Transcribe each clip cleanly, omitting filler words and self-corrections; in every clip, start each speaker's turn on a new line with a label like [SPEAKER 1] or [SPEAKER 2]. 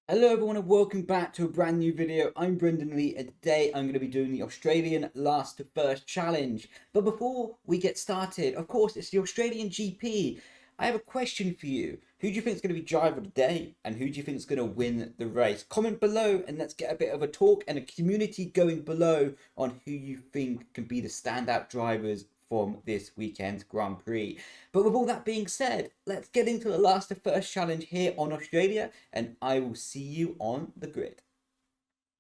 [SPEAKER 1] Hello everyone and welcome back to a brand new video. I'm Brendan Lee and today I'm going to be doing the Australian Last to First Challenge. But before we get started, of course, it's the Australian GP. I have a question for you. Who do you think is going to be driver of the day and who do you think is going to win the race? Comment below and let's get a bit of a talk and a community going below on who you think can be the standout drivers from this weekend's Grand Prix. But with all that being said, let's get into the last to first challenge here on Australia, and I will see you on the grid.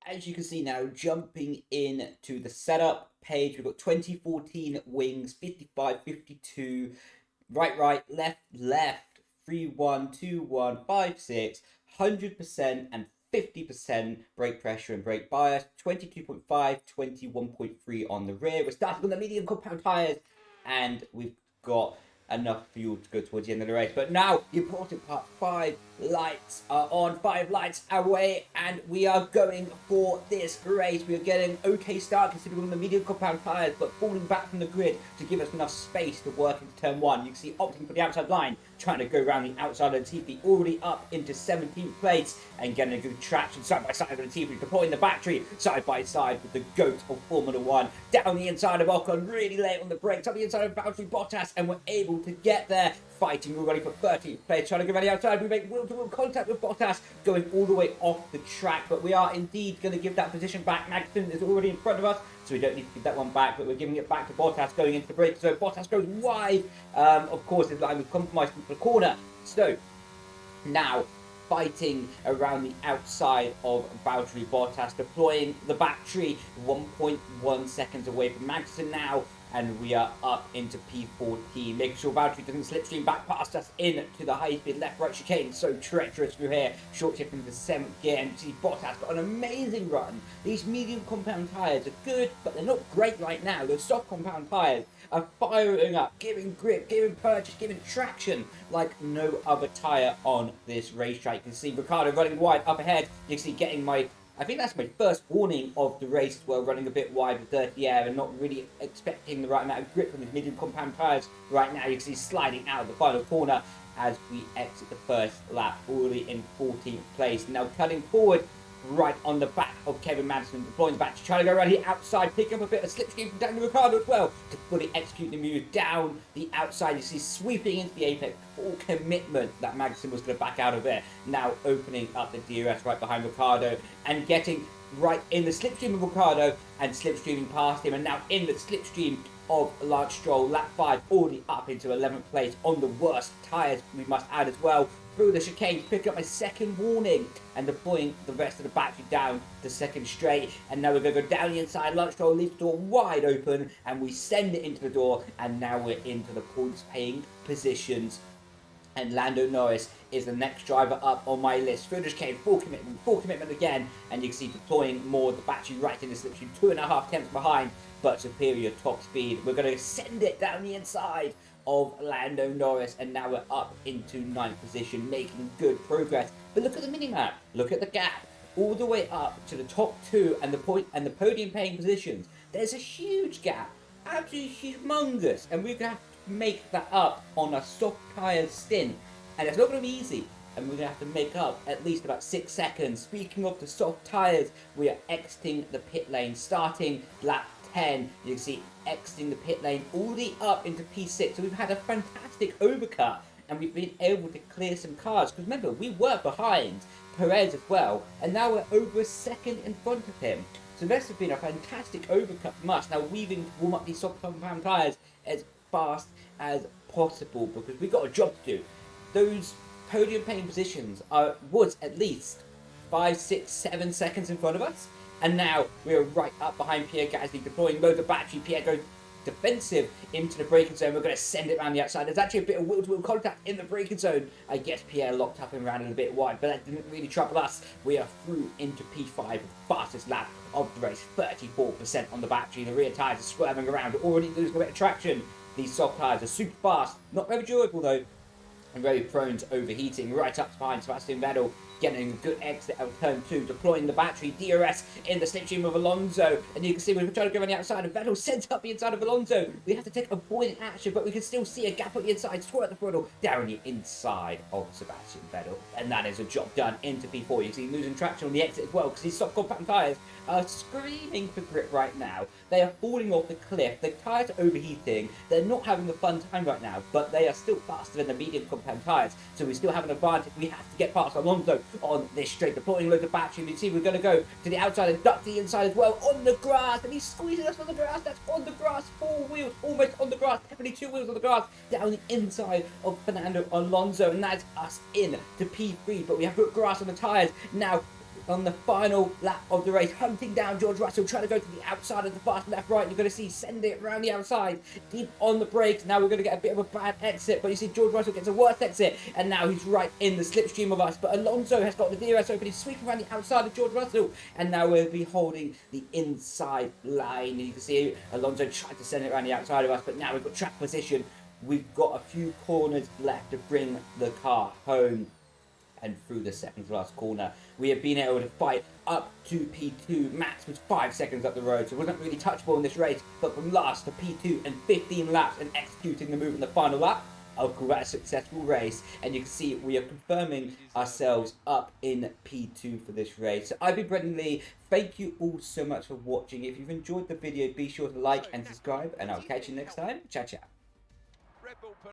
[SPEAKER 1] As you can see now, jumping in to the setup page, we've got 2014 wings, 55, 52, right, left, left, 3, 1, 2, 1, 5, 6, 100% and 50% brake pressure and brake bias, 22.5, 21.3 on the rear. We're starting on the medium compound tyres, and we've got enough fuel to go towards the end of the race. But now, the important part, 5 lights are on, 5 lights away, and we are going for this race. We are getting okay start considering on the medium compound tyres, but falling back from the grid to give us enough space to work into turn 1. You can see opting for the outside line, trying to go around the outside of Latifi, already up into 17th place and getting a good traction side by side with Latifi, deploying the battery side by side with the GOAT of Formula 1. Down the inside of Ocon, really late on the brakes, on the inside of Valtteri Bottas, and we're able to get there, fighting already for 13th place, trying to go around the outside. We make wheel-to-wheel contact with Bottas, going all the way off the track, but we are indeed going to give that position back. Magnussen is already in front of us, so we don't need to give that one back, but we're giving it back to Bottas going into the break. So Bottas goes wide, of course, his line was compromised into the corner. So now fighting around the outside of Valtteri Bottas, deploying the battery 1.1 seconds away from Magnussen now, and we are up into P14, making sure Valtteri doesn't slipstream back past us into the high-speed left-right chicane. So treacherous through here, short shift into the 7th gear, and see Bottas got an amazing run. These medium compound tyres are good, but they're not great right now. Those soft compound tyres are firing up, giving grip, giving purchase, giving traction like no other tyre on this racetrack. You can see Ricciardo running wide up ahead. You can see getting I think that's my first warning of the race as well, running a bit wide with dirty air and not really expecting the right amount of grip from his medium compound tyres. Right now you can see sliding out of the final corner as we exit the first lap, already in 14th place. Now cutting forward right on the back of Kevin Magnussen, deploying the battery, trying to go around here outside, picking up a bit of slipstream from Daniel Ricciardo as well to fully execute the move down the outside. You see sweeping into the apex, full commitment that Magnussen was going to back out of there. Now opening up the DRS right behind Ricciardo and getting right in the slipstream of Ricciardo and slipstreaming past him, and now in the slipstream of Lance Stroll, lap 5, already up into 11th place on the worst tyres, we must add as well, through the chicane, picking up my second warning and deploying the rest of the battery down to second straight. And now we're going to go down the inside. Lance Stroll leaves the door wide open and we send it into the door, and now we're into the points paying positions. And Lando Norris is the next driver up on my list. Through the chicane, full commitment again, and you can see deploying more of the battery right in the slipstream, 2.5 tenths behind, but superior top speed. We're going to send it down the inside of Lando Norris, and now we're up into 9th position, making good progress. But look at the mini-map, look at the gap, all the way up to the top 2 and the podium paying positions. There's a huge gap, absolutely humongous, and we're going to have to make that up on a soft tyre stint, and it's not going to be easy. And we're going to have to make up at least about 6 seconds. Speaking of the soft tyres, we are exiting the pit lane, starting lap 10. You can see exiting the pit lane all the way up into P6. So we've had a fantastic overcut and we've been able to clear some cars. Because remember, we were behind Perez as well, and now we're over a second in front of him. So this has been a fantastic overcut from us. Now weaving to warm up these soft compound tyres as fast as possible because we've got a job to do. Those podium paying positions was at least 5, 6, 7 seconds in front of us. And now we're right up behind Pierre Gasly, deploying loads of battery. Pierre goes defensive into the braking zone. We're going to send it around the outside. There's actually a bit of wheel-to-wheel contact in the braking zone. I guess Pierre locked up and ran it a bit wide, but that didn't really trouble us. We are through into P5 with the fastest lap of the race, 34% on the battery. The rear tyres are swerving around, already losing a bit of traction. These soft tyres are super fast, not very durable though, and very prone to overheating. Right up behind Sebastian Vettel getting a good exit out of turn 2, deploying the battery, DRS in the slipstream of Alonso, and you can see we're trying to go on the outside, and Vettel sends up the inside of Alonso. We have to take avoidant action, but we can still see a gap on the inside, squirt the throttle down the inside of Sebastian Vettel, and that is a job done into P4. You can see he's losing traction on the exit as well, because these soft compact tyres are screaming for grip right now. They are falling off the cliff, the tyres are overheating, they're not having a fun time right now, but they are still faster than the medium compact tyres, so we still have an advantage. We have to get past Alonso on this straight, deploying loads of battery. You see we're going to go to the outside and duck to the inside as well, on the grass, and he's squeezing us on the grass. That's on the grass, 4 wheels, almost on the grass, definitely 2 wheels on the grass, down the inside of Fernando Alonso, and that's us in to P3, but we have put grass on the tyres now. On the final lap of the race, hunting down George Russell, trying to go to the outside of the fast left right. You're going to see sending it around the outside, deep on the brakes. Now we're going to get a bit of a bad exit, but you see George Russell gets a worse exit, and now he's right in the slipstream of us. But Alonso has got the DRS open, he's sweeping around the outside of George Russell, and now we'll be holding the inside line. And you can see Alonso tried to send it around the outside of us, but now we've got track position. We've got a few corners left to bring the car home. And through the second to last corner, we have been able to fight up to P2. Max was 5 seconds up the road, so it wasn't really touchable in this race. But from last to P2 and 15 laps and executing the move in the final lap, a quite successful race. And you can see we are confirming ourselves up in P2 for this race. So I've been Brendan Lee. Thank you all so much for watching. If you've enjoyed the video, be sure to like and subscribe, and I'll catch you next time. Ciao, ciao.